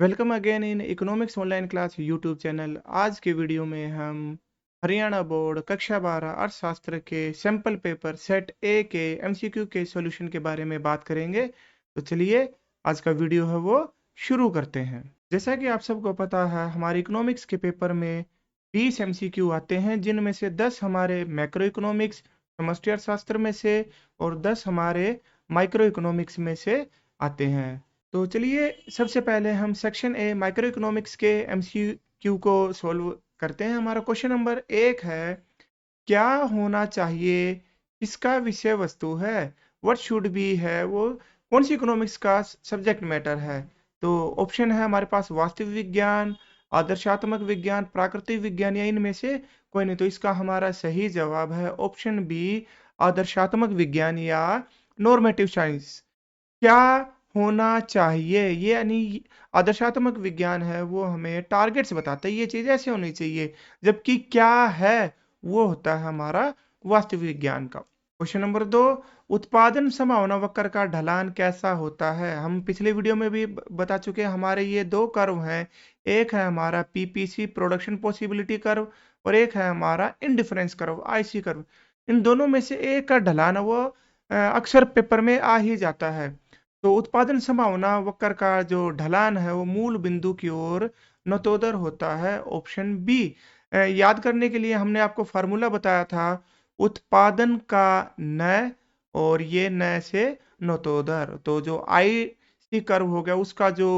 Welcome again in economics online class YouTube channel. आज के video में हम हरियाणा बोर्ड कक्षा 12 अर्थशास्त्र के सैंपल पेपर सेट ए के एमसीक्यू के सॉल्यूशन के बारे में बात करेंगे। तो चलिए आज का वीडियो है वो शुरू करते हैं। जैसा कि आप सबको पता है, हमारे इकोनॉमिक्स के पेपर में 20 एमसीक्यू आते हैं, जिनमें से 10 हमारे मैक्रो इकोनॉमिक्स समष्टि अर्थशास्त्र में से और 10 हमारे माइक्रो इकोनॉमिक्स में से आते हैं। तो चलिए सबसे पहले हम सेक्शन ए माइक्रो इकोनॉमिक्स के एमसीक्यू को सॉल्व करते हैं। हमारा क्वेश्चन नंबर 1 है, क्या होना चाहिए इसका विषय वस्तु है। व्हाट शुड बी है वो कौन सी इकोनॉमिक्स का सब्जेक्ट मैटर है। तो ऑप्शन है हमारे पास वास्तविक विज्ञान, आदर्शात्मक विज्ञान, प्राकृतिक विज्ञान या इनमें से कोई नहीं। तो इसका हमारा सही जवाब है ऑप्शन बी, आदर्शात्मक विज्ञान या नॉर्मेटिव साइंस। क्या होना चाहिए ये यानी आदर्शात्मक विज्ञान है वो हमें टारगेट्स बताता है, ये चीज ऐसे होनी चाहिए, जबकि क्या है वो होता है हमारा वास्तविक विज्ञान का। क्वेश्चन नंबर 2, उत्पादन संभावना वक्र का ढलान कैसा होता है। हम पिछले वीडियो में भी बता चुके हैं, हमारे ये दो कर्व हैं। एक है हमारा पीपीसी प्रोडक्शन पॉसिबिलिटी कर्व और एक है हमारा इंडिफरेंस कर्व आईसी कर्व। इन दोनों में से एक का ढलान है वो अक्सर पेपर में आ ही जाता है। तो उत्पादन संभावना वक्र का जो ढलान है वो मूल बिंदु की ओर नतोदर होता है, ऑप्शन बी। याद करने के लिए हमने आपको फार्मूला बताया था, उत्पादन का नय और ये नय से नतोदर। तो जो आई सी कर्व हो गया उसका जो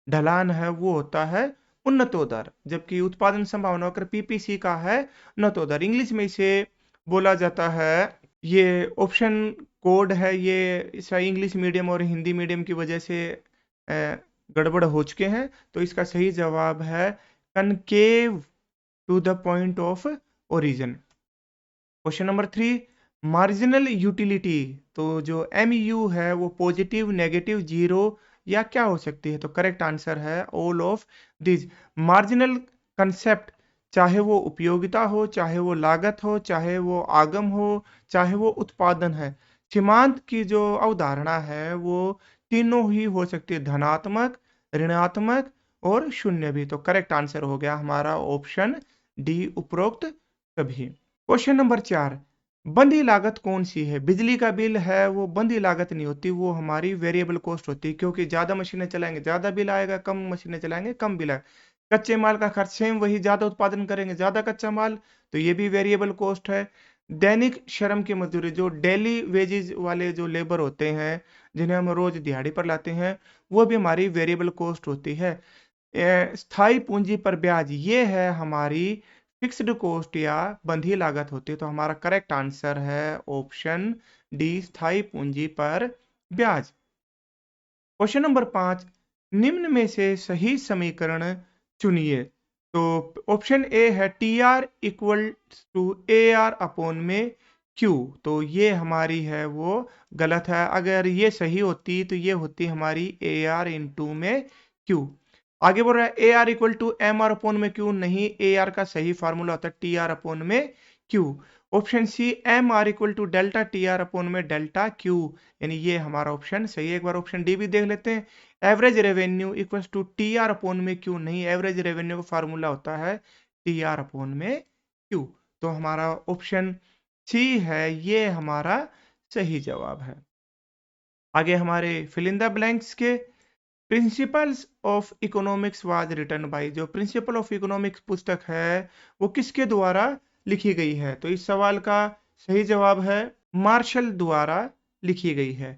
ढलान है वो होता है उन्नतोदर, जबकि उत्पादन संभावना वक्र पीपीसी का है नतोदर। इंग्लिश में इसे बोला जाता है, ये ऑप्शन कोड है, ये इसका इंग्लिश मीडियम और हिंदी मीडियम की वजह से गड़बड़ हो चुके हैं। तो इसका सही जवाब है concave to the point of origin. Question number 3, marginal utility. तो जो एम यू है वो पॉजिटिव, नेगेटिव, जीरो या क्या हो सकती है। तो करेक्ट आंसर है all of this. Marginal concept, चाहे वो उपयोगिता हो, चाहे वो लागत हो, चाहे वो आगम हो, चाहे वो उत्पादन है, सीमांत की जो अवधारणा है वो तीनों ही हो सकती है, धनात्मक, ऋणात्मक और शून्य भी। तो करेक्ट आंसर हो गया हमारा ऑप्शन डी, उपरोक्त सभी। क्वेश्चन नंबर 4, बंधी लागत कौन सी है। बिजली का बिल है वो बंधी लागत नहीं होती, वो हमारी वेरिएबल कॉस्ट होती है, क्योंकि ज्यादा मशीनें चलाएंगे ज्यादा बिल आएगा, कम मशीनें चलाएंगे कम बिल आएगा। कच्चे माल का खर्च सेम वही, ज्यादा उत्पादन करेंगे ज्यादा कच्चा माल, तो ये भी वेरिएबल कॉस्ट है। दैनिक श्रम की मजदूरी, जो डेली वेजेस वाले जो लेबर होते हैं जिन्हें हम रोज दिहाड़ी पर लाते हैं, वो भी हमारी वेरिएबल कॉस्ट होती है। स्थायी पूंजी पर ब्याज, ये है हमारी फिक्स्ड कॉस्ट या बंधी लागत होती है। तो हमारा करेक्ट आंसर है ऑप्शन डी, स्थायी पूंजी पर ब्याज। क्वेश्चन नंबर 5, निम्न में से सही समीकरण चुनिए। तो ऑप्शन ए है T R equal to A R upon में क्यू। तो ये हमारी है वो गलत है, अगर ये सही होती तो ये होती हमारी ए आर इंटू में क्यू। आगे बोल रहा है A R equal to M R upon में क्यू, नहीं, ए आर का सही फार्मूला होता है टी आर अपॉन में Q. Option C, M R equal to delta T R upon में डेल्टा क्यू, यानी ये हमारा ऑप्शन सही है। एक बार ऑप्शन डी भी देख लेते हैं, average revenue equal to T R upon में क्यू, नहीं, एवरेज रेवेन्यू का फार्मूला होता है टी आर अपॉन में क्यू। तो हमारा ऑप्शन सी है ये हमारा सही जवाब है। आगे हमारे फिल इन द ब्लैंक्स के, principles of economics was written by. जो प्रिंसिपल ऑफ इकोनॉमिक्स पुस्तक है वो किसके द्वारा लिखी गई है। तो इस सवाल का सही जवाब है मार्शल द्वारा लिखी गई है।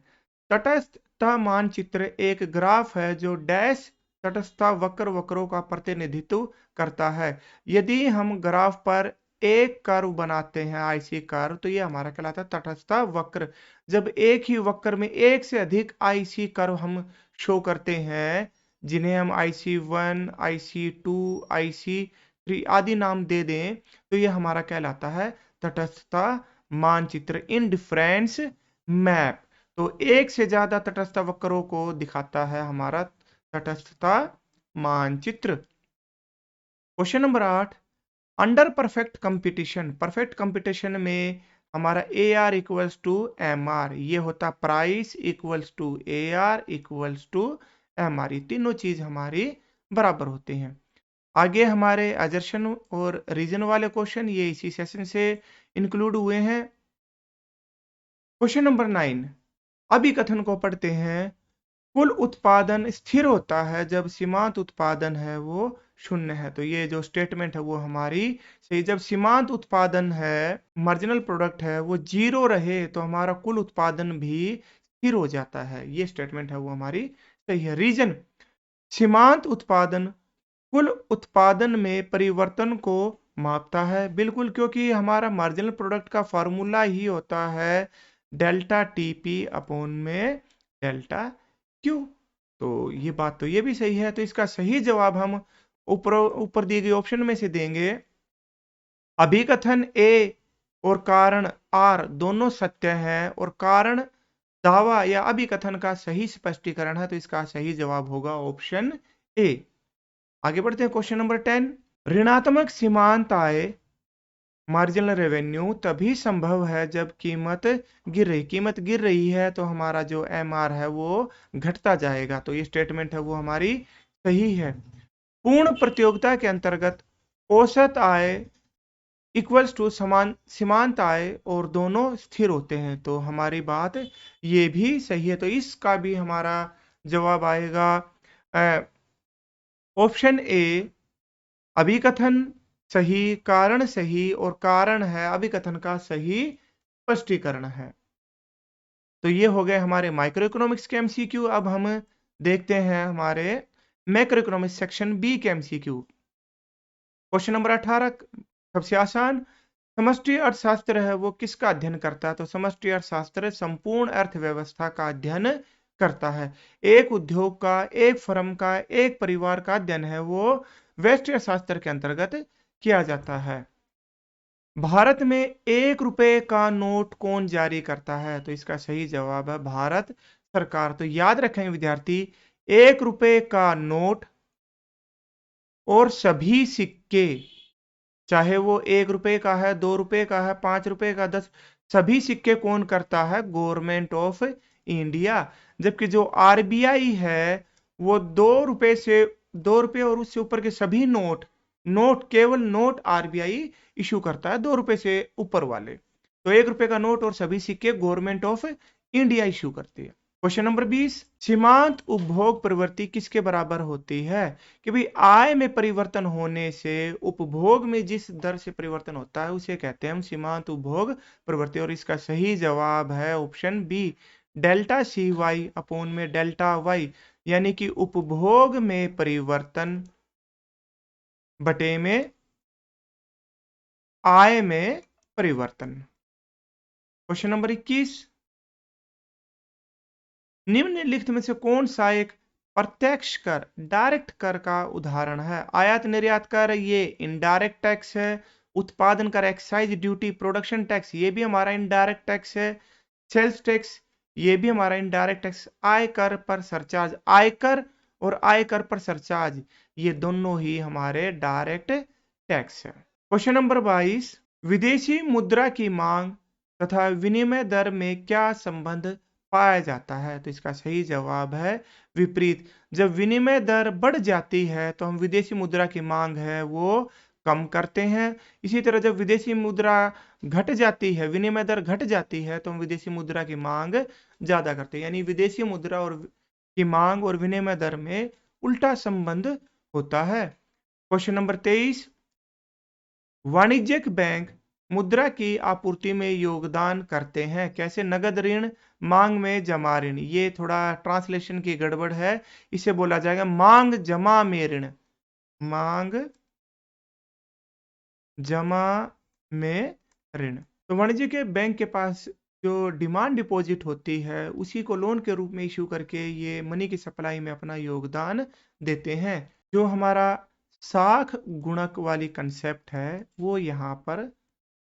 तटस्थता मानचित्र एक ग्राफ है जो डैश तटस्थता वक्रों का प्रतिनिधित्व करता है। यदि हम ग्राफ पर एक कर्व बनाते हैं, आईसी कर्व, तो ये हमारा कहलाता है तटस्थता वक्र। जब एक ही वक्र में एक से अधिक आईसी कर्व हम शो करते हैं, जिन्हें हम IC1, IC2, IC3 आदि नाम दे दें, तो यह हमारा कहलाता है तटस्थता मानचित्र, इंडिफरेंस मैप। तो एक से ज्यादा तटस्थ वक्रों को दिखाता है हमारा तटस्थता मानचित्र। Question number 8, under perfect competition, perfect competition में हमारा A R equals to M R, ये होता price equals to A R equals to MR, ये तीनों चीज हमारी बराबर होती हैं। आगे हमारे अजर्शन और रीजन वाले क्वेश्चन ये इसी सेशन से इंक्लूड हुए हैं। क्वेश्चन नंबर 9, अभिकथन को पढ़ते हैं। कुल उत्पादन स्थिर होता है जब सीमांत उत्पादन है वो शून्य है। तो ये जो स्टेटमेंट है वो हमारी सही। जब सीमांत उत्पादन है, मार्जिनल प्रोडक्ट है, वो 0 रहे तो हमारा कुल उत्पादन भी स्थिर हो जाता है। ये स्टेटमेंट है वो हमारी सही है। रीजन, सीमांत उत्पादन कुल उत्पादन में परिवर्तन को मापता है। बिल्कुल, क्योंकि हमारा मार्जिनल प्रोडक्ट का फॉर्मूला ही होता है डेल्टा टीपी अपॉन में डेल्टा क्यू। तो ये बात तो ये भी सही है। तो इसका सही जवाब हम ऊपर ऊपर दिए गए ऑप्शन में से देंगे। अभिकथन ए और कारण आर दोनों सत्य हैं और कारण दावा या अभिकथन का सही स्पष्टीकरण है। तो इसका सही जवाब होगा ऑप्शन ए। आगे बढ़ते हैं क्वेश्चन नंबर 10, ऋणात्मक सीमांत आय मार्जिनल रेवेन्यू तभी संभव है जब कीमत गिर रही है तो हमारा जो MR है वो घटता जाएगा। तो ये स्टेटमेंट है वो हमारी सही है। पूर्ण प्रतियोगिता के अंतर्गत औसत आय इक्वल्स टू सीमांत आय और दोनों स्थिर होते हैं। तो हमारी बात ये भी सही है। तो इसका भी हमारा जवाब आएगा ऑप्शन ए, अभिकथन सही, कारण सही और कारण है अभिकथन का सही स्पष्टीकरण है। तो ये हो गए हमारे माइक्रो इकोनॉमिक्स के MCQ। अब हम देखते हैं हमारे मैक्रो इकोनॉमिक्स सेक्शन बी के MCQ। क्वेश्चन नंबर 18 सबसे आसान, समष्टि अर्थशास्त्र है वो किसका अध्ययन करता है। तो समष्टि अर्थशास्त्र संपूर्ण अर्थव्यवस्था का अध्ययन करता है। एक उद्योग का, एक फर्म का, एक परिवार का अध्ययन है वो व्यष्टि अर्थशास्त्र के अंतर्गत किया जाता है। भारत में 1 रुपए का नोट कौन जारी करता है। तो इसका सही जवाब है भारत सरकार। तो याद रखें विद्यार्थी, 1 रुपए का नोट और सभी सिक्के, चाहे वो 1 रुपए का है, 2 रुपए का है, 5 रुपए का, 10, सभी सिक्के कौन करता है, गवर्नमेंट ऑफ इंडिया। जबकि जो RBI है वो 2 रुपए और उससे ऊपर के सभी केवल नोट RBI इशू करता है, 2 रुपए से ऊपर वाले। तो 1 रुपए का नोट और सभी सिक्के गवर्नमेंट ऑफ इंडिया इशू करती है। क्वेश्चन नंबर 20, सीमांत उपभोग प्रवृत्ति किसके बराबर होती है। कि भाई आय में परिवर्तन होने से उपभोग में जिस दर से परिवर्तन होता है उसे कहते हैं हम सीमांत उपभोग प्रवृत्ति। और इसका सही जवाब है option B, delta CY upon में डेल्टा Y, यानी कि उपभोग में परिवर्तन बटे में आय में परिवर्तन। क्वेश्चन नंबर 21, निम्नलिखित में से कौन सा एक प्रत्यक्ष कर, डायरेक्ट कर का उदाहरण है। आयात निर्यात कर ये इनडायरेक्ट टैक्स है। उत्पादन कर, एक्साइज ड्यूटी, प्रोडक्शन टैक्स ये भी हमारा इनडायरेक्ट टैक्स है। सेल्स टैक्स ये भी हमारा इनडायरेक्ट टैक्स। आयकर पर सरचार्ज, आयकर और आयकर पर सरचार्ज ये दोनों ही हमारे डायरेक्ट टैक्स है। क्वेश्चन नंबर 22, विदेशी मुद्रा की मांग तथा विनिमय दर में क्या संबंध पाया जाता है। तो इसका सही जवाब है विपरीत। जब विनिमय दर बढ़ जाती है तो हम विदेशी मुद्रा की मांग है वो कम करते हैं। इसी तरह जब विदेशी मुद्रा घट जाती है, विनिमय दर घट जाती है तो हम विदेशी मुद्रा की मांग ज्यादा करते हैं। यानी विदेशी मुद्रा और की मांग और विनिमय दर में उल्टा संबंध होता है। क्वेश्चन नंबर 23, वाणिज्यिक बैंक मुद्रा की आपूर्ति में योगदान करते हैं। कैसे, नगद ऋण, मांग में जमा ऋण। ये थोड़ा ट्रांसलेशन की गड़बड़ है, इसे बोला जाएगा मांग जमा में ऋण, मांग जमा में ऋण। तो वाणिज्यिक बैंक के पास जो डिमांड डिपॉजिट होती है उसी को लोन के रूप में इश्यू करके ये मनी की सप्लाई में अपना योगदान देते हैं। जो हमारा साख गुणक वाली कंसेप्ट है वो यहाँ पर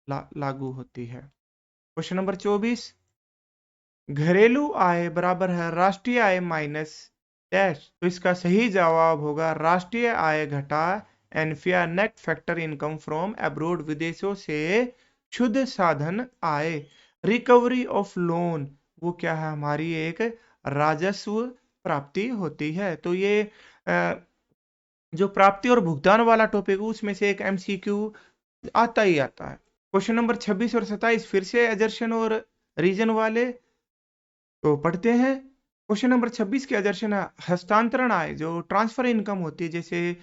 लागू होती है। क्वेश्चन नंबर 24, घरेलू आय बराबर है राष्ट्रीय आय माइनस डैश। तो इसका सही जवाब होगा राष्ट्रीय आय घटा NFIA net factor income from abroad, विदेशों से शुद्ध साधन आय। रिकवरी ऑफ लोन वो क्या है, हमारी एक राजस्व प्राप्ति होती है। तो ये जो प्राप्ति और भुगतान वाला टॉपिक उसमें से एक एमसीक्यू आता ही आता है। क्वेश्चन नंबर 26 और 27 फिर से एजर्शन और रीजन वाले, तो पढ़ते हैं। क्वेश्चन नंबर 26 के एजर्शन है हस्तांतरण आय, जो ट्रांसफर इनकम होती है, जैसे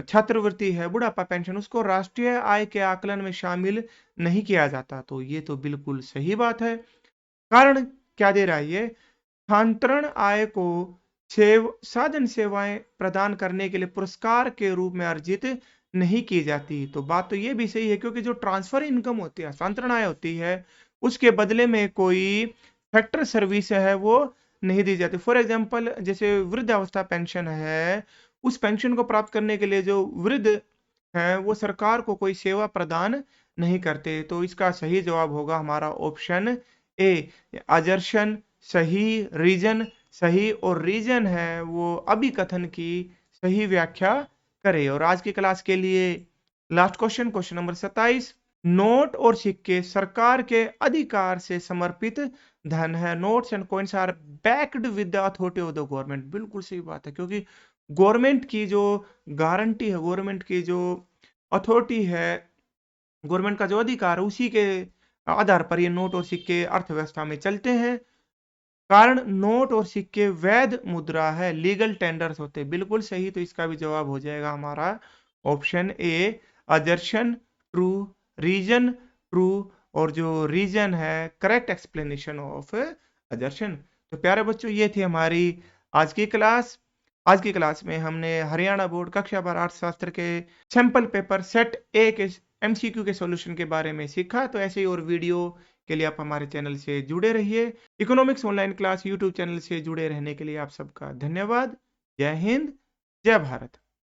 छात्रवृत्ति है, बुढ़ापा पेंशन, उसको राष्ट्रीय आय के आकलन में शामिल नहीं किया जाता। तो ये तो बिल्कुल सही बात है। कारण क्या दे रहा है ये? हस्तांतरण आय को साधन सेवाएं प्रदान करने के लिए पुरस्कार के रूप में अर्जित नहीं की जाती। तो बात तो ये भी सही है, क्योंकि जो ट्रांसफर इनकम होती है, हस्तांतरण आय होती है, उसके बदले में कोई फैक्टर सर्विस है वो नहीं दी जाती। फॉर एग्जाम्पल, जैसे वृद्धावस्था पेंशन है, उस पेंशन को प्राप्त करने के लिए जो वृद्ध है वो सरकार को कोई सेवा प्रदान नहीं करते। तो इसका सही जवाब होगा हमारा ऑप्शन ए, अजर्शन सही, रीजन सही, और रीजन है वो अभिकथन की सही व्याख्या करे। और आज की क्लास के लिए last question, question number 27, note और सिक्के सरकार के अधिकार से समर्पित धन है। Notes and coins are backed with the authority of the government. बिल्कुल सही बात है, क्योंकि गवर्नमेंट की जो गारंटी है, गवर्नमेंट की जो अथॉरिटी है, गवर्नमेंट का जो अधिकार है, उसी के आधार पर ये नोट और सिक्के अर्थव्यवस्था में चलते हैं। कारण नोट और सिक्के वैध मुद्रा है, लीगल टेंडर्स होते हैं। बिल्कुल सही, तो इसका भी जवाब हो जाएगा हमारा option A, assertion true, reason true, और जो रीजन है करेक्ट एक्सप्लेनेशन ऑफ अजर्शन। तो प्यारे बच्चों, ये थी हमारी आज की क्लास। आज की क्लास में हमने हरियाणा बोर्ड कक्षा 12 अर्थशास्त्र के सैंपल पेपर सेट ए के एमसीक्यू के सॉल्यूशन के बारे में सीखा। तो ऐसे ही और वीडियो के लिए आप हमारे चैनल से जुड़े रहिए। Economics online class YouTube channel से जुड़े रहने के लिए आप सबका धन्यवाद। जय हिंद, जय भारत।